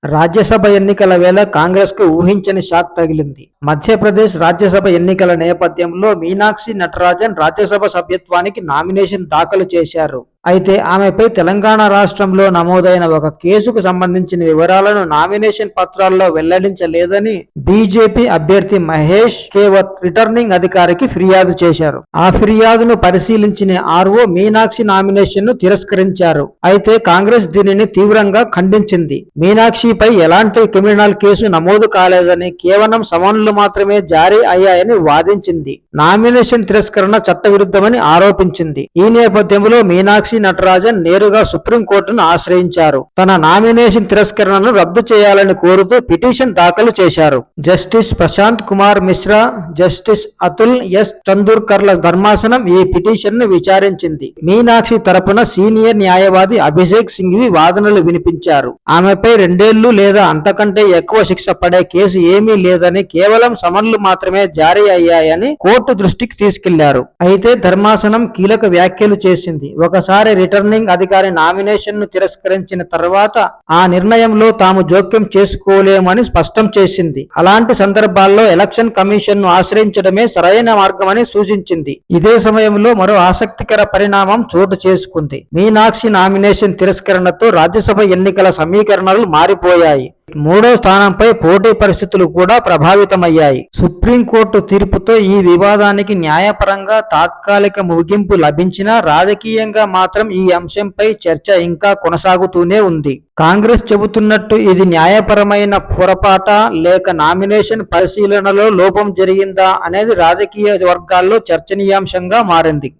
రాజ్యసభ ఎన్నికల వేళ కాంగ్రెస్ కు ఊహించని షాక్ తగిలింది. మధ్యప్రదేశ్ రాజ్యసభ ఎన్నికల నేపథ్యంలో మీనాక్షి నటరాజన్ రాజ్యసభ సభ్యత్వానికి నామినేషన్ దాఖలు చేశారు. అయితే ఆమెపై తెలంగాణ రాష్ట్రంలో నమోదైన ఒక కేసుకు సంబంధించిన వివరాలను నామినేషన్ పత్రాల్లో వెల్లడించలేదని బీజేపీ అభ్యర్థి మహేష్ కేవత్ రిటర్నింగ్ అధికారికి ఫిర్యాదు చేశారు. ఆ ఫిర్యాదును పరిశీలించిన ఆర్ఓ మీనాక్షి నామినేషన్ ను తిరస్కరించారు. అయితే కాంగ్రెస్ దీనిని తీవ్రంగా ఖండించింది. మీనాక్షిపై ఎలాంటి క్రిమినల్ కేసు నమోదు కాలేదని, కేవలం సమన్లు మాత్రమే జారీ అయ్యాయని వాదించింది. నామినేషన్ తిరస్కరణ చట్టవిరుద్ధమని ఆరోపించింది. ఈ నేపథ్యంలో మీనాక్షి నటరాజన్ నేరుగా సుప్రీంకోర్టును ఆశ్రయించారు. తన నామినేషన్ తిరస్కరణను రద్దు చేయాలని కోరుతూ పిటిషన్ దాఖలు చేశారు. Justice Prashant Kumar Mishra, justice Atul S చందూర్కర్ల ధర్మాసనం ఈ పిటిషన్ ను విచారించింది. మీనాక్షి తరపున సీనియర్ న్యాయవాది అభిషేక్ సింఘ్వి వాదనలు వినిపించారు. ఆమెపై 2 ఏళ్లు లేదా అంతకంటే ఎక్కువ శిక్ష పడే కేసు ఏమీ లేదని, కేవలం సమన్లు మాత్రమే జారీ అయ్యాయని కోర్టు దృష్టికి తీసుకెళ్లారు. అయితే ధర్మాసనం కీలక వ్యాఖ్యలు చేసింది. ఒకసారి రిటర్నింగ్ అధికారి నామినేషన్ ను తిరస్కరించిన తర్వాత ఆ నిర్ణయంలో తాము జోక్యం చేసుకోలేమని స్పష్టం చేసింది. అలాంటి సందర్భాల్లో ఎలక్షన్ కమిషన్ ను ఆశ్రయించడమే సరైన మార్గమని సూచించింది. ఇదే సమయంలో మరో ఆసక్తికర పరిణామం చోటు చేసుకుంది. మీనాక్షి నామినేషన్ తిరస్కరణతో రాజ్యసభ ఎన్నికల సమీకరణలు మారిపోయాయి. 3వ స్థానంపై పోటీ పరిస్థితులు కూడా ప్రభావితమయ్యాయి. సుప్రీంకోర్టు తీర్పుతో ఈ వివాదానికి న్యాయపరంగా తాత్కాలిక ముగింపు లభించినా రాజకీయంగా మాత్రం ఈ అంశంపై చర్చ ఇంకా కొనసాగుతూనే ఉంది. కాంగ్రెస్ చెబుతున్నట్టు ఇది న్యాయపరమైన పొరపాట లేక నామినేషన్ పరిశీలనలో లోపం జరిగిందా అనేది రాజకీయ వర్గాల్లో చర్చనీయాంశంగా మారింది.